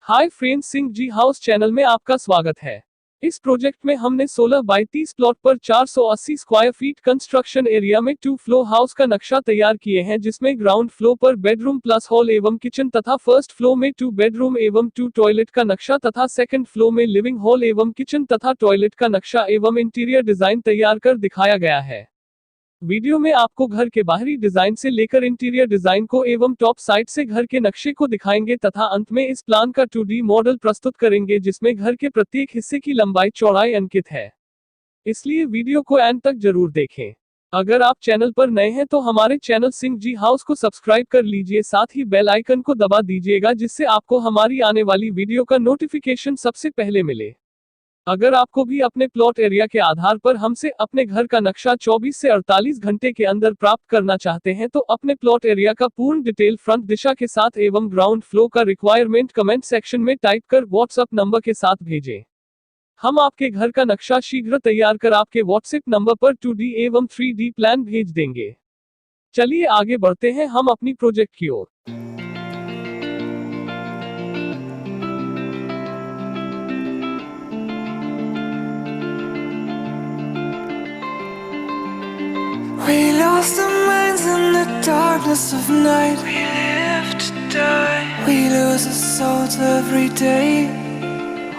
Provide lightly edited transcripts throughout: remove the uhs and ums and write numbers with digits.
Hi friends, Singh ji house channel में आपका स्वागत है। इस प्रोजेक्ट में हमने 16 बाई 30 प्लॉट पर 480 स्क्वायर फीट कंस्ट्रक्शन एरिया में 2 फ्लोर हाउस का नक्शा तैयार किए हैं, जिसमें ग्राउंड फ्लोर पर बेडरूम प्लस हॉल एवं किचन तथा फर्स्ट फ्लोर में 2 बेडरूम एवं 2 टॉयलेट का नक्शा तथा सेकंड फ्लोर में लिविंग हॉल एवं किचन तथा टॉयलेट का नक्शा एवं इंटीरियर डिजाइन तैयार कर दिखाया गया है। वीडियो में आपको घर के बाहरी डिजाइन से लेकर इंटीरियर डिजाइन को एवं टॉप साइड से घर के नक्शे को दिखाएंगे तथा अंत में इस प्लान का 2D मॉडल प्रस्तुत करेंगे, जिसमें घर के प्रत्येक हिस्से की लंबाई चौड़ाई अंकित है। इसलिए वीडियो को एंड तक जरूर देखें। अगर आप चैनल पर नए हैं तो हमारे चैनल सिंह जी हाउस को सब्सक्राइब कर लीजिए, साथ ही बेल आइकन को दबा दीजिएगा, जिससे आपको हमारी आने वाली वीडियो का नोटिफिकेशन सबसे पहले मिले। अगर आपको भी अपने प्लॉट एरिया के आधार पर हमसे अपने घर का नक्शा 24 से 48 घंटे के अंदर प्राप्त करना चाहते हैं, तो अपने प्लॉट एरिया का पूर्ण डिटेल फ्रंट दिशा के साथ एवं ग्राउंड फ्लो का रिक्वायरमेंट कमेंट सेक्शन में टाइप कर व्हाट्सएप नंबर के साथ भेजें। हम आपके घर का नक्शा शीघ्र तैयार कर आपके व्हाट्सएप नंबर पर 2D एवं 3D प्लान भेज देंगे। चलिए आगे बढ़ते हैं हम अपनी प्रोजेक्ट की ओर। We lost our minds in the darkness of night. We live to die. We lose our souls every day.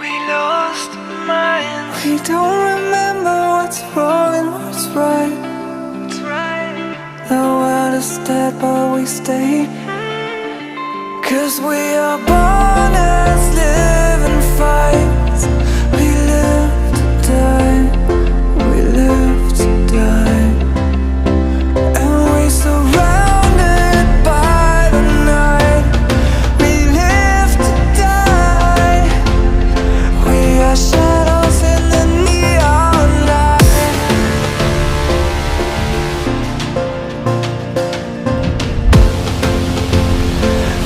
We lost our minds. We don't remember what's wrong and what's right. What's right. The world is dead but we stay. 'Cause we are born as living fights. We live to die. We live to die. Surrounded by the night, we live to die. We are shadows in the neon light.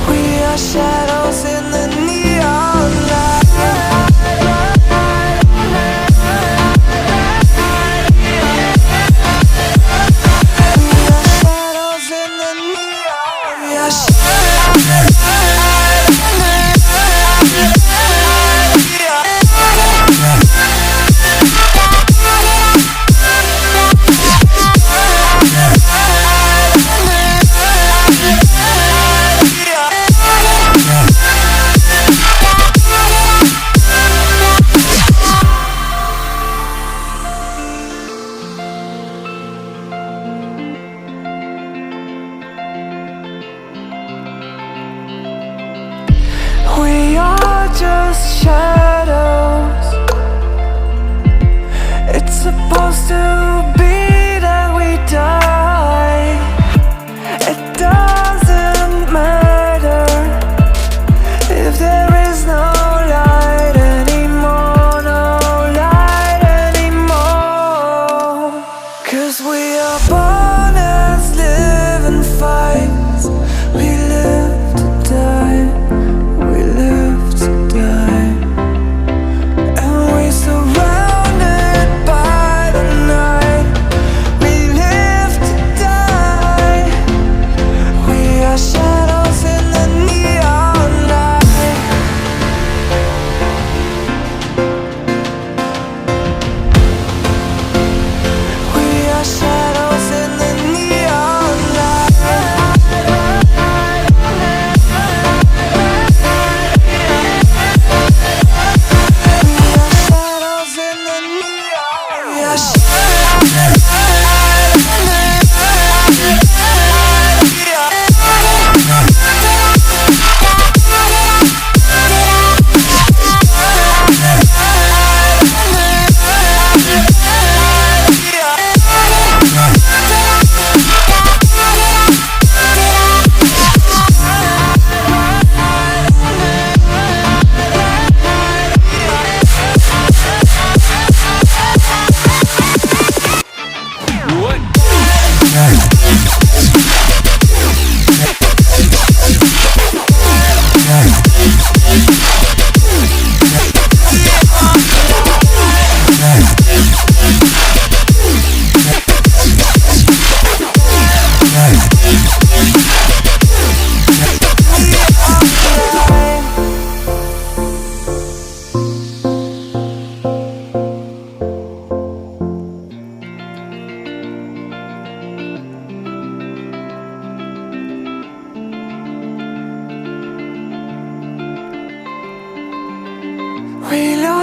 We are shadows in the neon light.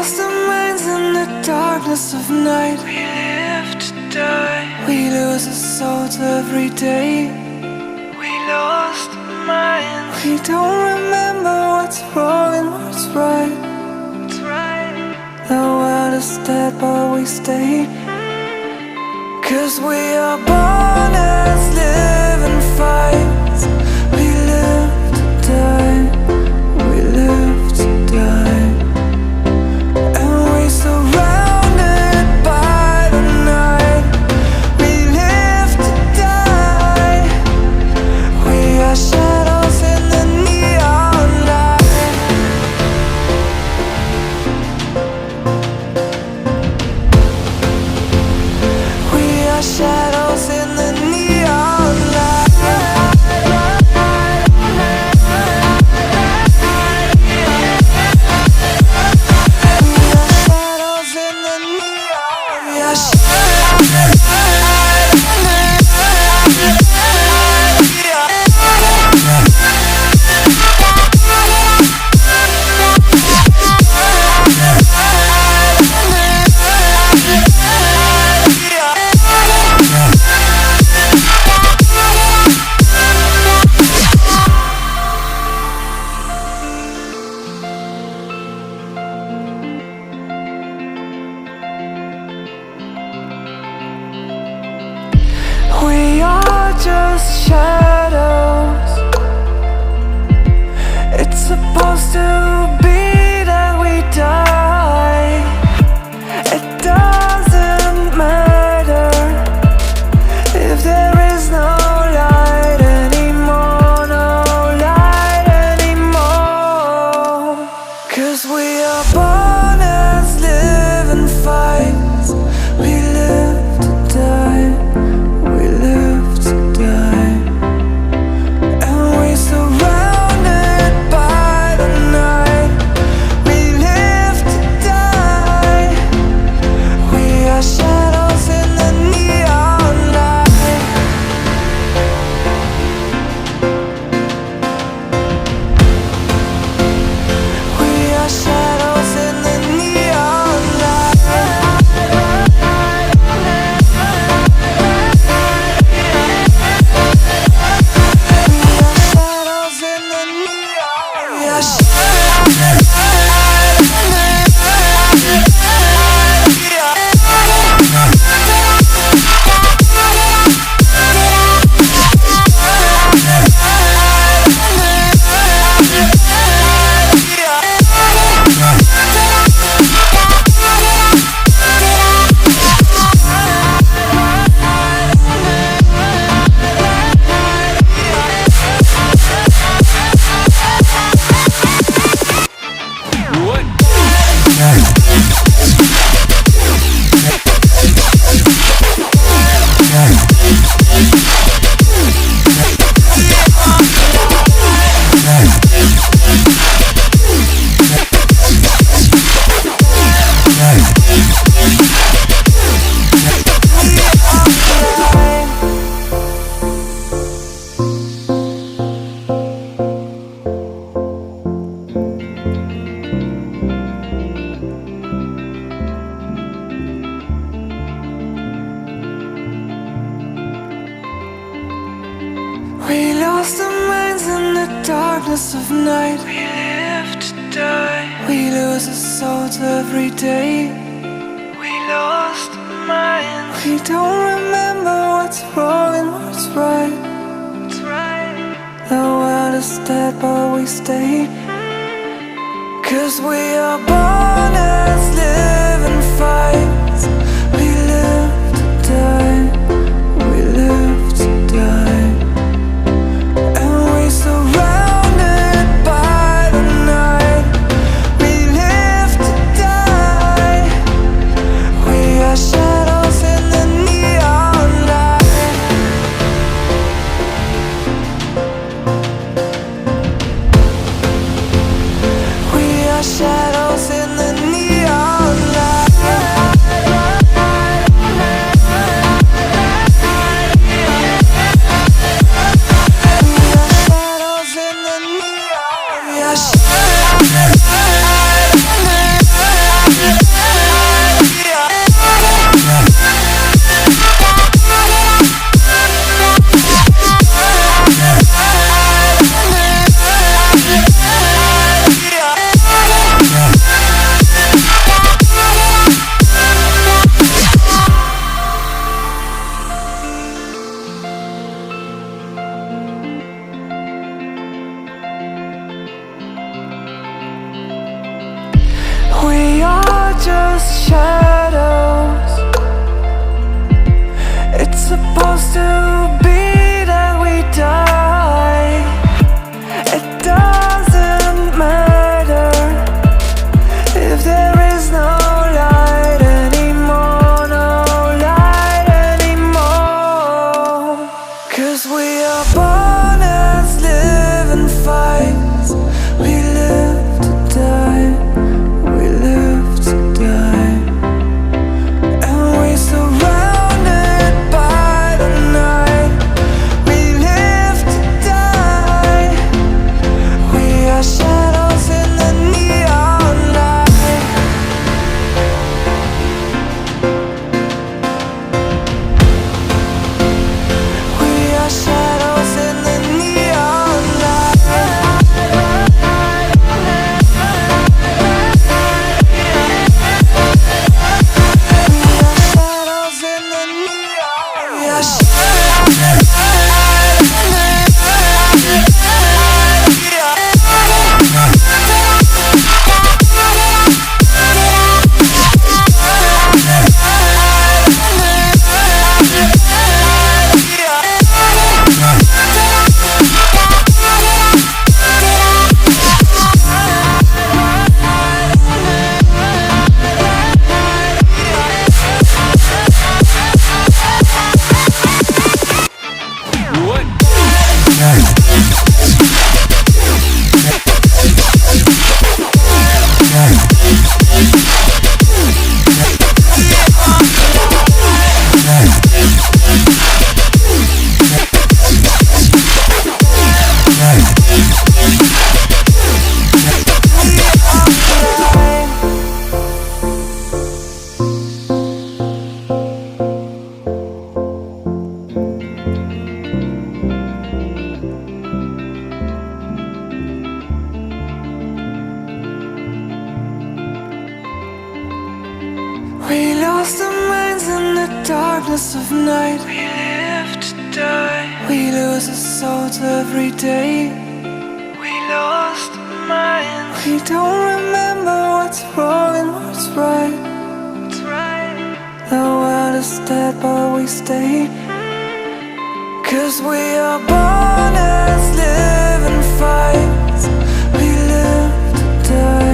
lost our minds in the darkness of night. We live to die. We lose our souls every day. We lost our minds. We don't remember what's wrong and what's right. What's right. The world is dead but we stay. 'Cause we are born as living fights. We live to die. We live to die. And we surrounded by the night. We live to die. We are shadows in the neon light. We are shadows in the neon light. We are just shadows. It's supposed to be that we die. It doesn't matter if there is no light anymore, no light anymore. 'Cause we are born as living fights. We live to die. We live to die. And we surrounded by the night. We live to die. We are shadows in the neon light. We are shadows in the neon light. We lost our minds in the darkness of night. We live to die. We lose our souls every day. We lost our minds. We don't remember what's wrong and what's right. What's right. The world is dead but we stay. 'Cause we are born as living fights. We live to die. We live to die. And we surrounded by the night. We live to die. We are shadows in the neon light. We are shadows in the neon light. We are shadows in the neon light. just shadows. It's supposed to be that we die. It doesn't matter if there is no light anymore, no light anymore. 'Cause we are born as living fights. We live to die, we live to die. And we're surrounded by the night. We live to die. We are shadows in the neon light. We are shadows in the neon light. We are shadows in the neon. We are What? We lost our minds in the darkness of night. We live to die. We lose our souls every day. We lost our minds. We don't remember what's wrong and what's right. What's right? The world is dead, but we stay. 'Cause we are born as living fights. We live to die.